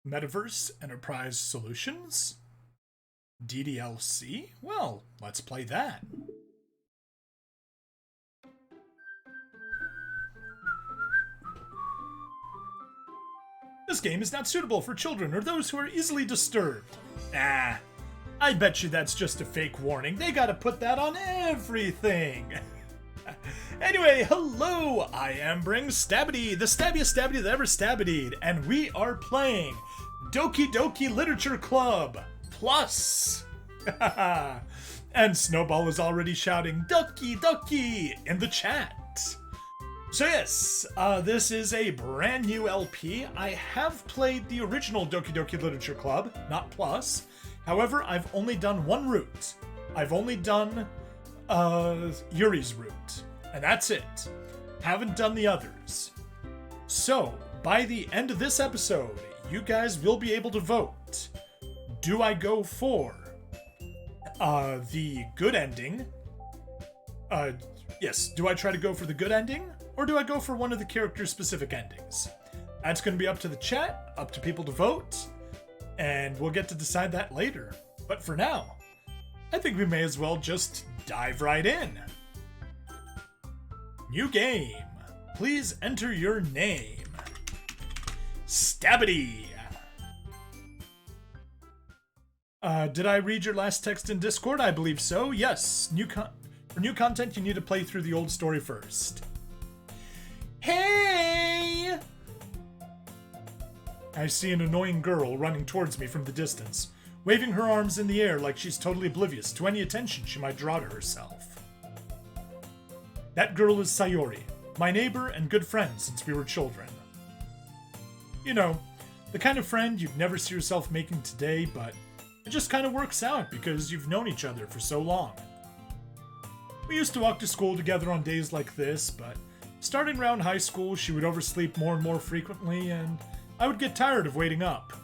Metaverse Enterprise Solutions? DDLC? Well, let's play that. This game is not suitable for children or those who are easily disturbed. Ah, I bet you that's just a fake warning. They gotta put that on everything. Anyway, hello, I am Bring Stabbity, the stabbiest Stabbity that ever stabbity'd, and we are playing Doki Doki Literature Club Plus. And Snowball is already shouting Doki Doki in the chat. So yes, this is a brand new LP. I have played the original Doki Doki Literature Club, not Plus. However, I've only done one route. I've only done Yuri's route, and that's it. Haven't done the others. So, by the end of this episode, you guys will be able to vote. Do I go for the good ending? Yes, do I try to go for the good ending? Or do I go for one of the character-specific endings? That's going to be up to the chat, up to people to vote, and we'll get to decide that later. But for now, I think we may as well just dive right in. New game. Please enter your name. Stabbity. Did I read your last text in Discord? I believe so. Yes. For new content, you need to play through the old story first. Hey! I see an annoying girl running towards me from the distance, waving her arms in the air like she's totally oblivious to any attention she might draw to herself. That girl is Sayori, my neighbor and good friend since we were children. You know, the kind of friend you'd never see yourself making today, but it just kind of works out because you've known each other for so long. We used to walk to school together on days like this, but starting around high school, she would oversleep more and more frequently, and I would get tired of waiting up.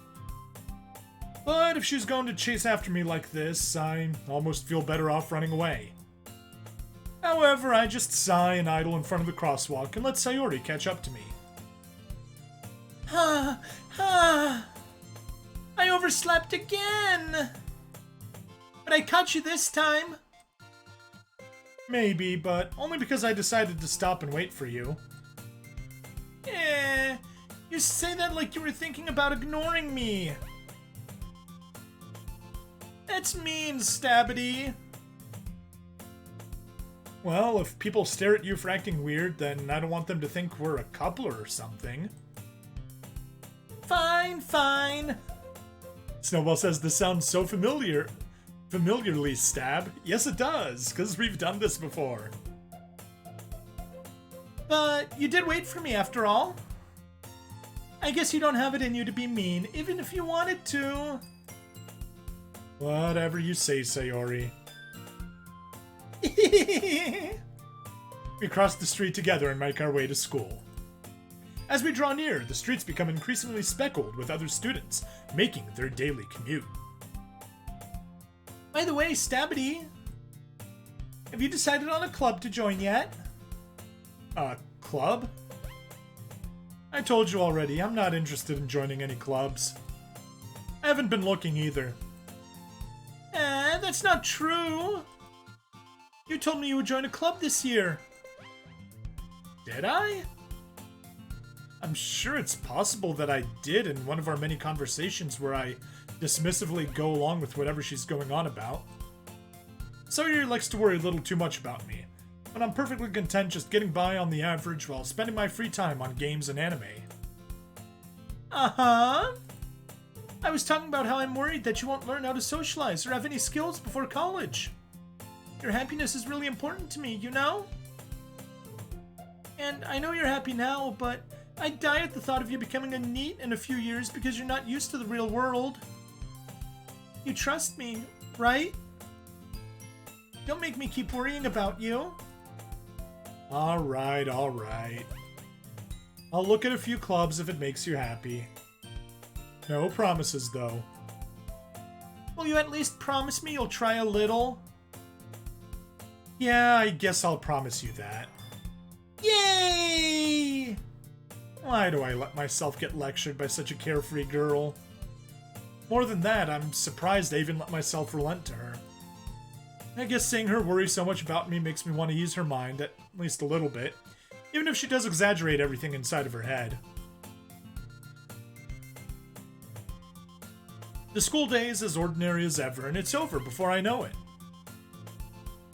But if she's going to chase after me like this, I almost feel better off running away. However, I just sigh and idle in front of the crosswalk and let Sayori catch up to me. I overslept again! But I caught you this time! Maybe, but only because I decided to stop and wait for you. You say that like you were thinking about ignoring me. That's mean, Stabbity. Well, if people stare at you for acting weird, then I don't want them to think we're a couple or something. Fine. Snowball says this sounds so familiarly, Stab. Yes, it does, because we've done this before. But you did wait for me after all. I guess you don't have it in you to be mean, even if you wanted to. Whatever you say, Sayori. We cross the street together and make our way to school. As we draw near, the streets become increasingly speckled with other students making their daily commute. By the way, Stabbity, have you decided on a club to join yet? A club? I told you already, I'm not interested in joining any clubs. I haven't been looking either. That's not true. You told me you would join a club this year. Did I? I'm sure it's possible that I did in one of our many conversations where I dismissively go along with whatever she's going on about. Sayori likes to worry a little too much about me, but I'm perfectly content just getting by on the average while spending my free time on games and anime. Uh-huh. I was talking about how I'm worried that you won't learn how to socialize or have any skills before college. Your happiness is really important to me, you know? And I know you're happy now, but I'd die at the thought of you becoming a NEET in a few years because you're not used to the real world. You trust me, right? Don't make me keep worrying about you. Alright. I'll look at a few clubs if it makes you happy. No promises, though. Will you at least promise me you'll try a little? Yeah, I guess I'll promise you that. Yay! Why do I let myself get lectured by such a carefree girl? More than that, I'm surprised I even let myself relent to her. I guess seeing her worry so much about me makes me want to ease her mind, at least a little bit, even if she does exaggerate everything inside of her head. The school day is as ordinary as ever, and it's over before I know it.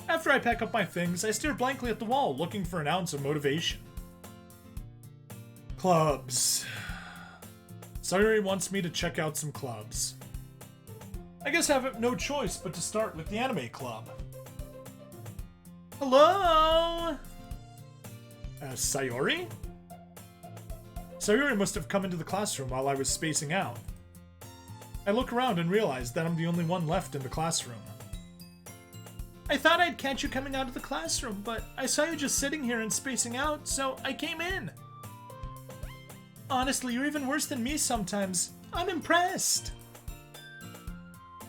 After I pack up my things, I stare blankly at the wall, looking for an ounce of motivation. Clubs. Sayori wants me to check out some clubs. I guess I have no choice but to start with the anime club. Hello? Sayori? Sayori must have come into the classroom while I was spacing out. I look around and realize that I'm the only one left in the classroom. I thought I'd catch you coming out of the classroom, but I saw you just sitting here and spacing out, so I came in. Honestly, you're even worse than me sometimes. I'm impressed.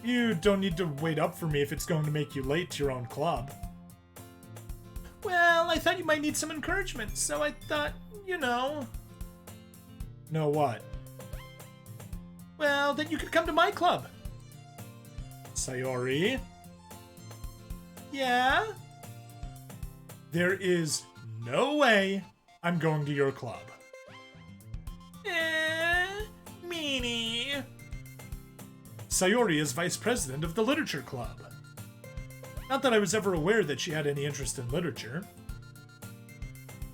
You don't need to wait up for me if it's going to make you late to your own club. Well, I thought you might need some encouragement, so I thought, you know... Know what? Well, then you could come to my club. Sayori? Yeah? There is no way I'm going to your club. Meanie. Sayori is vice president of the Literature Club. Not that I was ever aware that she had any interest in literature.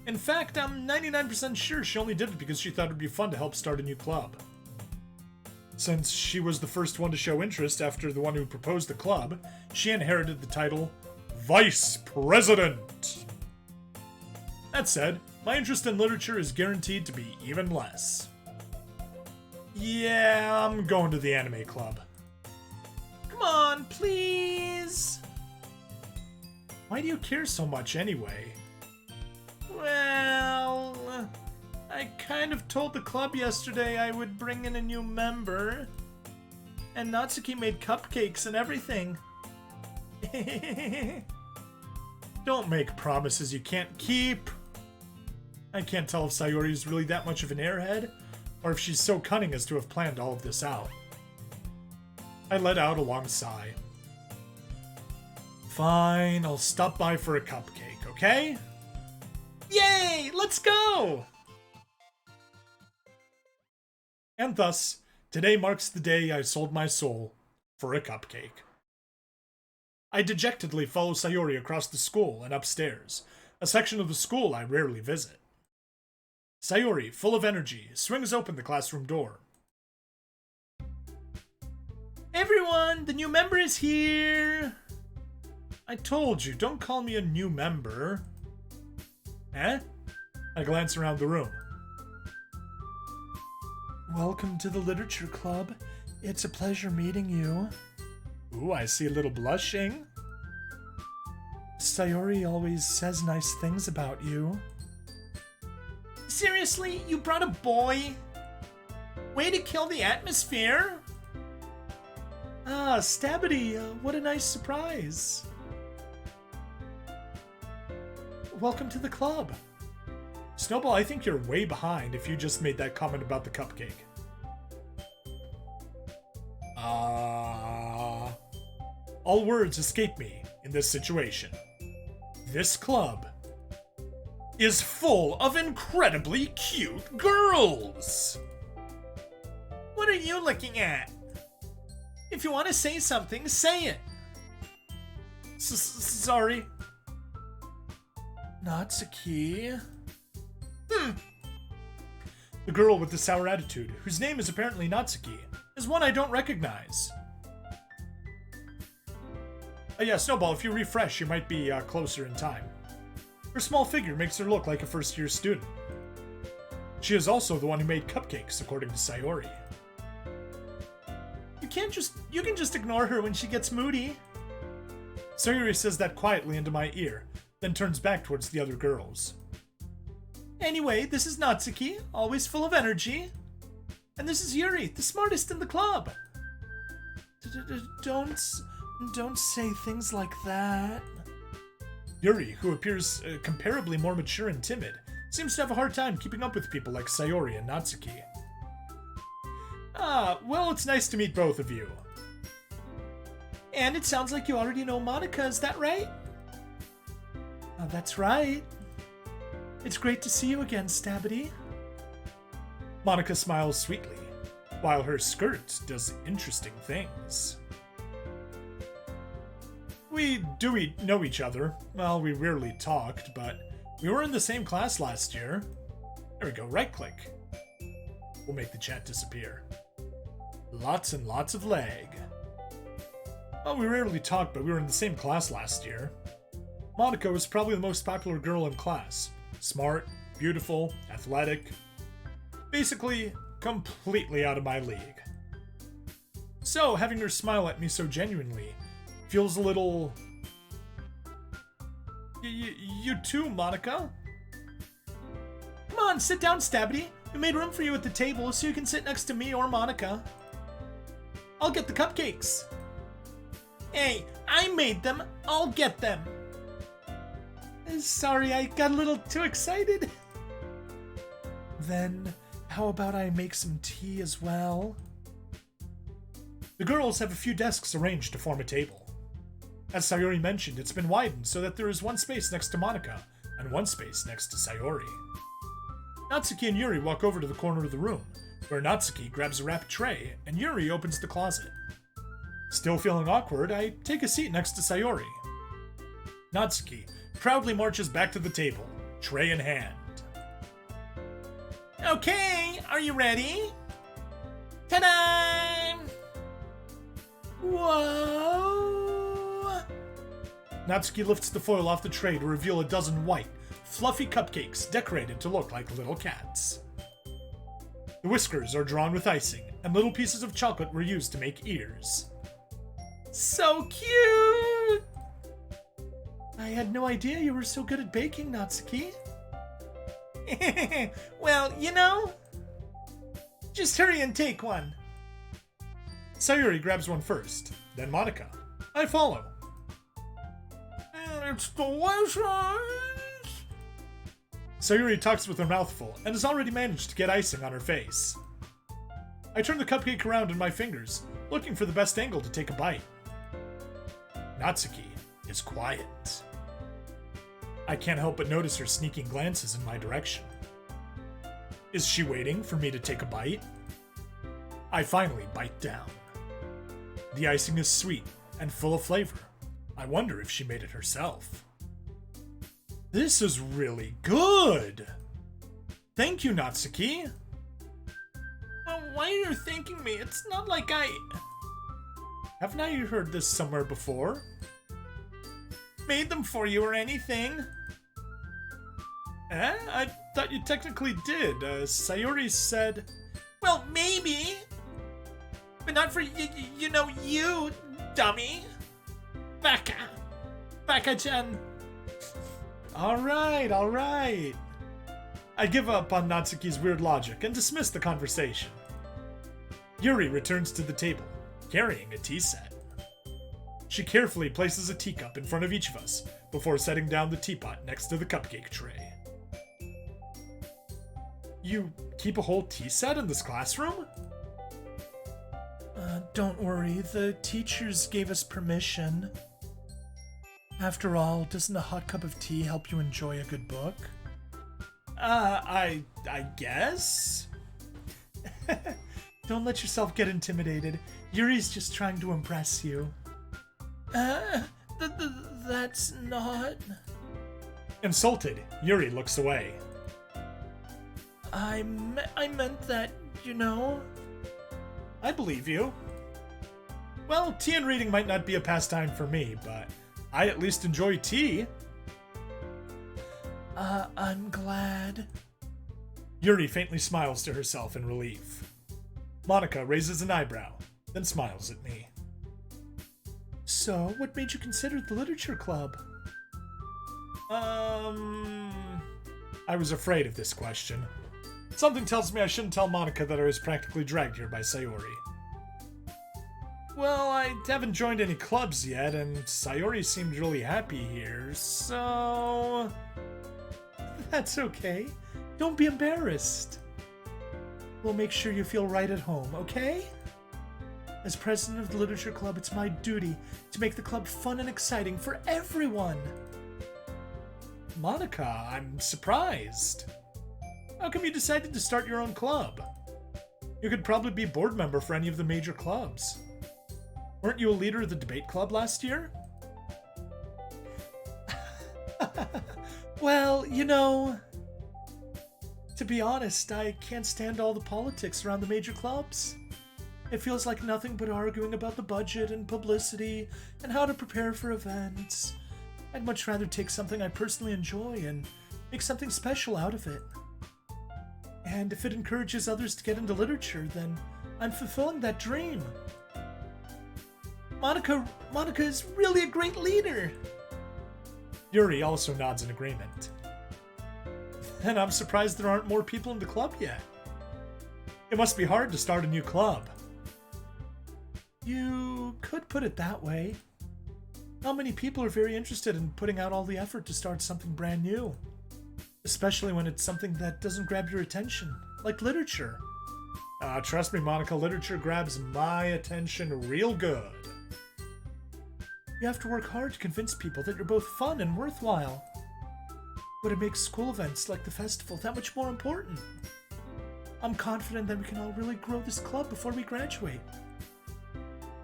In fact, I'm 99% sure she only did it because she thought it would be fun to help start a new club. Since she was the first one to show interest after the one who proposed the club, she inherited the title Vice President. That said, my interest in literature is guaranteed to be even less. Yeah, I'm going to the anime club. Come on, please. Why do you care so much anyway? Well, I kind of told the club yesterday I would bring in a new member. And Natsuki made cupcakes and everything. Don't make promises you can't keep. I can't tell if Sayori is really that much of an airhead, or if she's so cunning as to have planned all of this out. I let out a long sigh. Fine, I'll stop by for a cupcake, okay? Yay! Let's go! And thus, today marks the day I sold my soul for a cupcake. I dejectedly follow Sayori across the school and upstairs, a section of the school I rarely visit. Sayori, full of energy, swings open the classroom door. Everyone, the new member is here! I told you, don't call me a new member. Eh? I glance around the room. Welcome to the Literature Club. It's a pleasure meeting you. Ooh, I see a little blushing. Sayori always says nice things about you. Seriously? You brought a boy? Way to kill the atmosphere? Ah, Stabity, what a nice surprise. Welcome to the club. Snowball, I think you're way behind if you just made that comment about the cupcake. All words escape me in this situation. This club is full of incredibly cute girls. What are you looking at? If you want to say something, say it. Sorry. Natsuki. The girl with the sour attitude, whose name is apparently Natsuki, is one I don't recognize. Yeah, Snowball, if you refresh, you might be closer in time. Her small figure makes her look like a first-year student. She is also the one who made cupcakes, according to Sayori. You can just ignore her when she gets moody. Sayori says that quietly into my ear, then turns back towards the other girls. Anyway, this is Natsuki, always full of energy. And this is Yuri, the smartest in the club. Don't say things like that. Yuri, who appears comparably more mature and timid, seems to have a hard time keeping up with people like Sayori and Natsuki. Ah, well, it's nice to meet both of you. And it sounds like you already know Monica, is that right? That's right. It's great to see you again, Stabity. Monica smiles sweetly, while her skirt does interesting things. We do know each other. Well, we rarely talked, but we were in the same class last year. There we go, right-click. We'll make the chat disappear. Lots and lots of lag. Well, we rarely talked, but we were in the same class last year. Monica was probably the most popular girl in class. Smart, beautiful, athletic. Basically, completely out of my league. So, having her smile at me so genuinely feels a little... You too, Monica? Come on, sit down, Stabity. We made room for you at the table so you can sit next to me or Monica. I'll get the cupcakes. Hey, I made them. I'll get them. Sorry, I got a little too excited. Then, how about I make some tea as well? The girls have a few desks arranged to form a table. As Sayori mentioned, it's been widened so that there is one space next to Monica and one space next to Sayori. Natsuki and Yuri walk over to the corner of the room, where Natsuki grabs a wrapped tray and Yuri opens the closet. Still feeling awkward, I take a seat next to Sayori. Natsuki proudly marches back to the table, tray in hand. Okay, are you ready? Ta-da! Whoa! Natsuki lifts the foil off the tray to reveal a dozen white, fluffy cupcakes decorated to look like little cats. The whiskers are drawn with icing, and little pieces of chocolate were used to make ears. So cute! I had no idea you were so good at baking, Natsuki. Well, you know, just hurry and take one. Sayori grabs one first, then Monica. I follow. It's delicious! Sayori talks with her mouth full and has already managed to get icing on her face. I turn the cupcake around in my fingers, looking for the best angle to take a bite. Natsuki is quiet. I can't help but notice her sneaking glances in my direction. Is she waiting for me to take a bite? I finally bite down. The icing is sweet and full of flavor. I wonder if she made it herself. This is really good! Thank you, Natsuki. Well, why are you thanking me? It's not like Haven't I heard this somewhere before? Made them for you or anything? I thought you technically did. Sayori said... Well, maybe. But not for you know, you, dummy. Baka-chan. Alright. I give up on Natsuki's weird logic and dismiss the conversation. Yuri returns to the table, carrying a tea set. She carefully places a teacup in front of each of us before setting down the teapot next to the cupcake tray. You keep a whole tea set in this classroom? Don't worry, the teachers gave us permission. After all, doesn't a hot cup of tea help you enjoy a good book? I guess? Don't let yourself get intimidated. Yuri's just trying to impress you. That's not... Insulted, Yuri looks away. I meant that, you know... I believe you. Well, tea and reading might not be a pastime for me, but I at least enjoy tea. I'm glad. Yuri faintly smiles to herself in relief. Monica raises an eyebrow, then smiles at me. So, what made you consider the literature club? I was afraid of this question. Something tells me I shouldn't tell Monica that I was practically dragged here by Sayori. Well, I haven't joined any clubs yet, and Sayori seemed really happy here, so... That's okay. Don't be embarrassed. We'll make sure you feel right at home, okay? As president of the Literature Club, it's my duty to make the club fun and exciting for everyone. Monica, I'm surprised. How come you decided to start your own club? You could probably be board member for any of the major clubs. Weren't you a leader of the debate club last year? Well, to be honest, I can't stand all the politics around the major clubs. It feels like nothing but arguing about the budget and publicity and how to prepare for events. I'd much rather take something I personally enjoy and make something special out of it. And if it encourages others to get into literature, then I'm fulfilling that dream. Monica is really a great leader. Yuri also nods in agreement. And I'm surprised there aren't more people in the club yet. It must be hard to start a new club. You could put it that way. Not many people are very interested in putting out all the effort to start something brand new. Especially when it's something that doesn't grab your attention, like literature. Trust me, Monica, literature grabs my attention real good. You have to work hard to convince people that you're both fun and worthwhile. But it makes school events like the festival that much more important. I'm confident that we can all really grow this club before we graduate.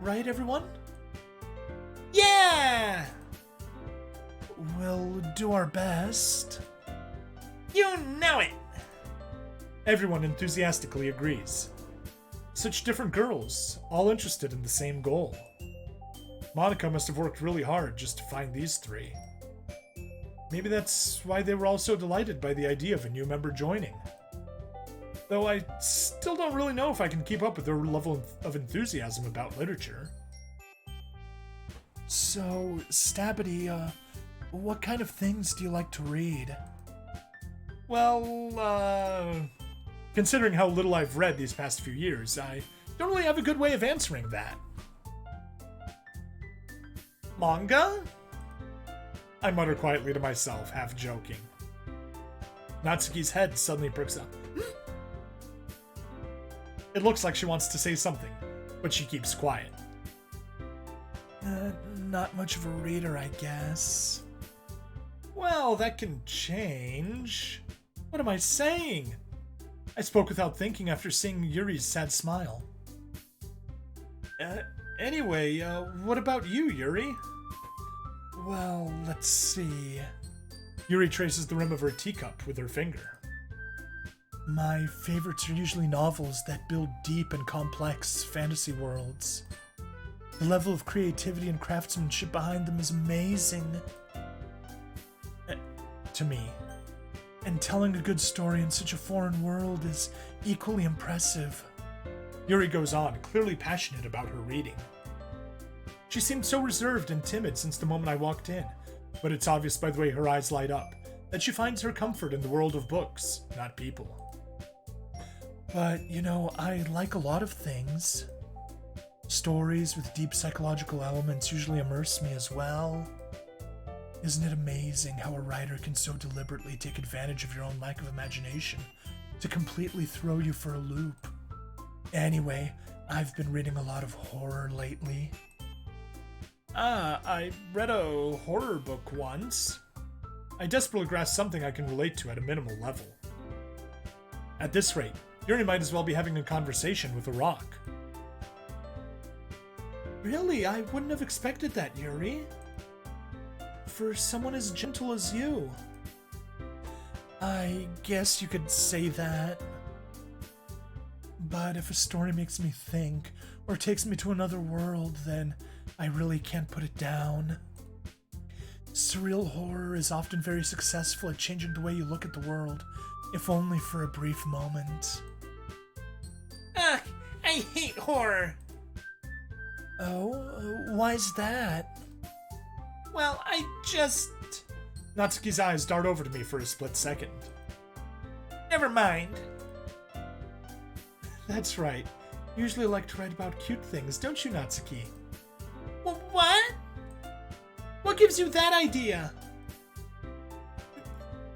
Right, everyone? Yeah! We'll do our best. You know it! Everyone enthusiastically agrees. Such different girls, all interested in the same goal. Monica must have worked really hard just to find these three. Maybe that's why they were all so delighted by the idea of a new member joining. Though I still don't really know if I can keep up with their level of enthusiasm about literature. So, Stabity, what kind of things do you like to read? Well, considering how little I've read these past few years, I don't really have a good way of answering that. Manga? I mutter quietly to myself, half joking. Natsuki's head suddenly perks up. It looks like she wants to say something, but she keeps quiet. Not much of a reader, I guess. Well, that can change. What am I saying? I spoke without thinking after seeing Yuri's sad smile. Anyway, what about you, Yuri? Well, let's see. Yuri traces the rim of her teacup with her finger. My favorites are usually novels that build deep and complex fantasy worlds. The level of creativity and craftsmanship behind them is amazing. To me. And telling a good story in such a foreign world is equally impressive. Yuri goes on, clearly passionate about her reading. She seemed so reserved and timid since the moment I walked in, but it's obvious by the way her eyes light up that she finds her comfort in the world of books, not people. But, I like a lot of things. Stories with deep psychological elements usually immerse me as well. Isn't it amazing how a writer can so deliberately take advantage of your own lack of imagination to completely throw you for a loop? Anyway, I've been reading a lot of horror lately. I read a horror book once. I desperately grasped something I can relate to at a minimal level. At this rate, Yuri might as well be having a conversation with a rock. Really, I wouldn't have expected that, Yuri. For someone as gentle as you. I guess you could say that. But if a story makes me think, or takes me to another world, then I really can't put it down. Surreal horror is often very successful at changing the way you look at the world, if only for a brief moment. I hate horror. Oh, why's that? Well, Natsuki's eyes dart over to me for a split second. Never mind. That's right. You usually like to write about cute things, don't you, Natsuki? What? What gives you that idea?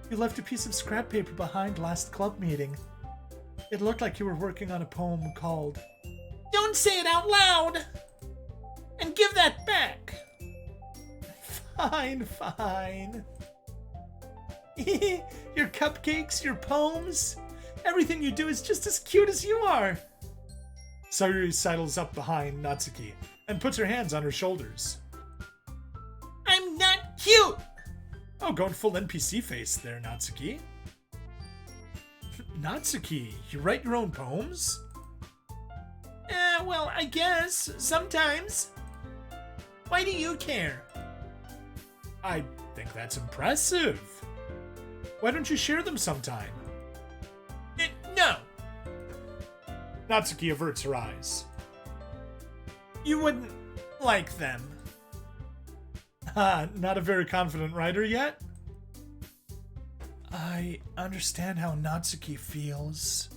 You left a piece of scrap paper behind last club meeting. It looked like you were working on a poem called Don't Say It Out Loud! And give that back! Fine, fine. Your cupcakes, your poems, everything you do is just as cute as you are. Sayori sidles up behind Natsuki and puts her hands on her shoulders. I'm not cute! Oh, going full NPC face there, Natsuki. Natsuki, you write your own poems? Well, I guess, sometimes. Why do you care? I think that's impressive. Why don't you share them sometime? No. Natsuki averts her eyes. You wouldn't like them. Not a very confident writer yet? I understand how Natsuki feels.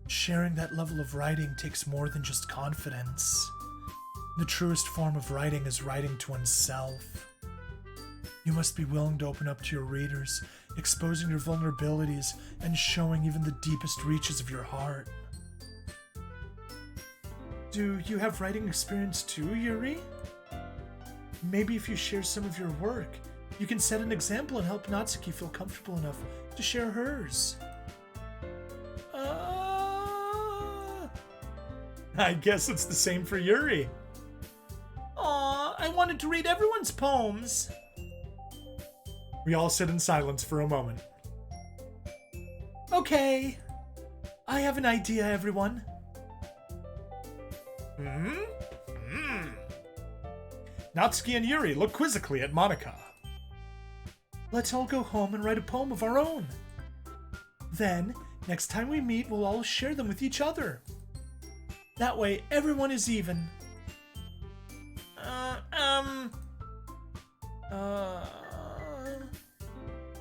Sharing that level of writing takes more than just confidence. The truest form of writing is writing to oneself. You must be willing to open up to your readers, exposing your vulnerabilities and showing even the deepest reaches of your heart. Do you have writing experience too, Yuri? Maybe if you share some of your work, you can set an example and help Natsuki feel comfortable enough to share hers. I guess it's the same for Yuri. Aw, I wanted to read everyone's poems. We all sit in silence for a moment. Okay, I have an idea, everyone. Natsuki and Yuri look quizzically at Monica. Let's all go home and write a poem of our own. Then, next time we meet, we'll all share them with each other. That way, everyone is even.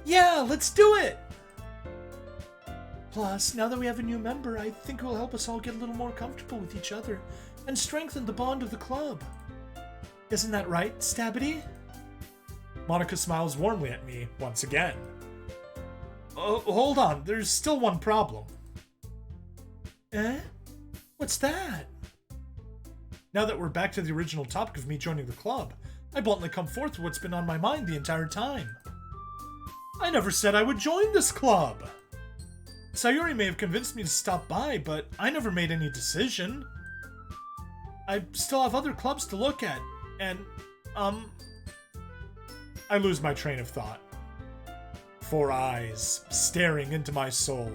Yeah, let's do it! Plus, now that we have a new member, I think it will help us all get a little more comfortable with each other and strengthen the bond of the club. Isn't that right, Stabity? Monica smiles warmly at me once again. Hold on, there's still one problem. Eh? What's that? Now that we're back to the original topic of me joining the club, I bluntly come forth with what's been on my mind the entire time. I never said I would join this club. Sayori may have convinced me to stop by, but I never made any decision. I still have other clubs to look at, and, I lose my train of thought. 4 eyes staring into my soul.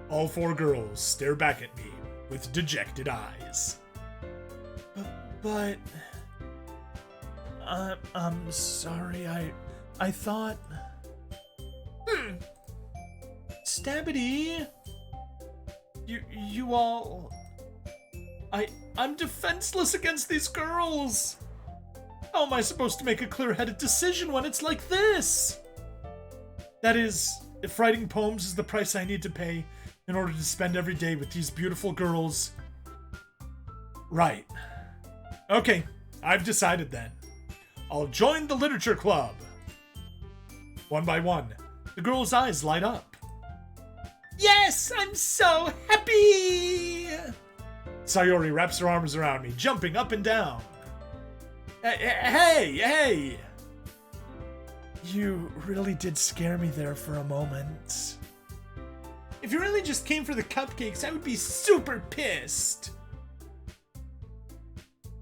All 4 girls stare back at me with dejected eyes. But... I'm sorry, I thought... Stabity... You all... I'm defenseless against these girls! How am I supposed to make a clear-headed decision when it's like this? That is, if writing poems is the price I need to pay in order to spend every day with these beautiful girls... Right. Okay, I've decided then. I'll join the literature club. One by one, the girls' eyes light up. Yes, I'm so happy! Sayori wraps her arms around me, jumping up and down. Hey! You really did scare me there for a moment. If you really just came for the cupcakes, I would be super pissed.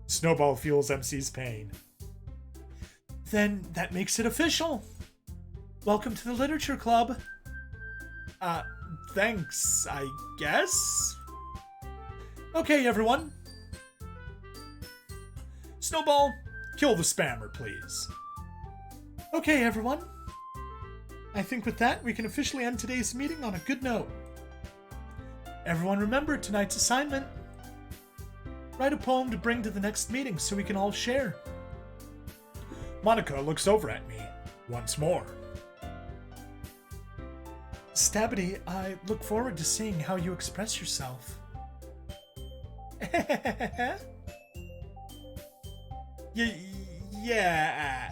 Snowball feels MC's pain. Then that makes it official. Welcome to the literature club. Thanks, I guess? Okay, everyone. Snowball, kill the spammer, please. Okay, everyone. I think with that, we can officially end today's meeting on a good note. Everyone remember tonight's assignment. Write a poem to bring to the next meeting so we can all share. Monica looks over at me once more. Stabity, I look forward to seeing how you express yourself. Yeah.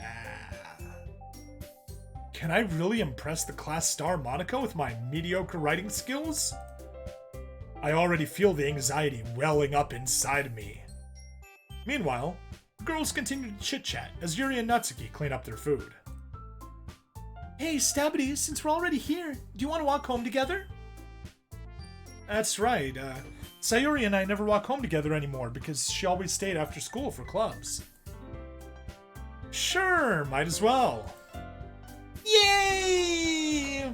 Can I really impress the class star Monica with my mediocre writing skills? I already feel the anxiety welling up inside of me. Meanwhile, the girls continue to chit-chat as Yuri and Natsuki clean up their food. Hey, Stabby, since we're already here, do you want to walk home together? That's right, Sayori and I never walk home together anymore because she always stayed after school for clubs. Sure, might as well. Yay!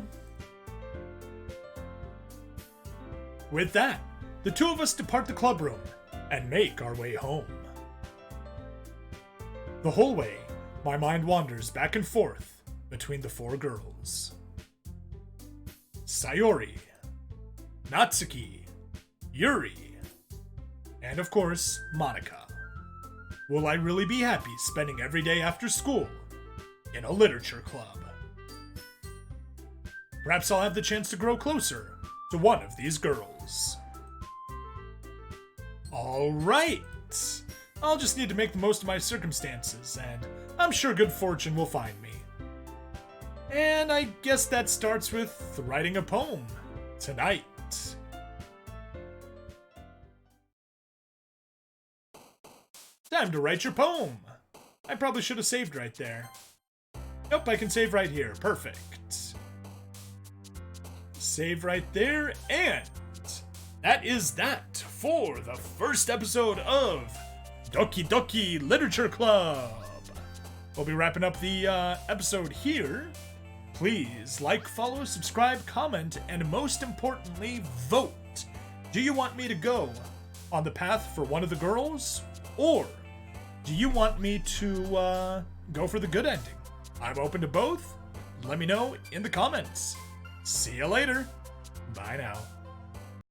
With that, the two of us depart the club room and make our way home. The whole way, my mind wanders back and forth between the four girls. Sayori, Natsuki, Yuri, and of course, Monica. Will I really be happy spending every day after school in a literature club? Perhaps I'll have the chance to grow closer to one of these girls. Alright! I'll just need to make the most of my circumstances, and I'm sure good fortune will find me. And I guess that starts with writing a poem tonight. Time to write your poem. I probably should have saved right there. Nope, I can save right here. Perfect. Save right there, and that is that for the first episode of Doki Doki Literature Club. We'll be wrapping up the episode here. Please like, follow, subscribe, comment, and most importantly, vote. Do you want me to go on the path for one of the girls, or do you want me to go for the good ending? I'm open to both. Let me know in the comments. See you later. Bye now.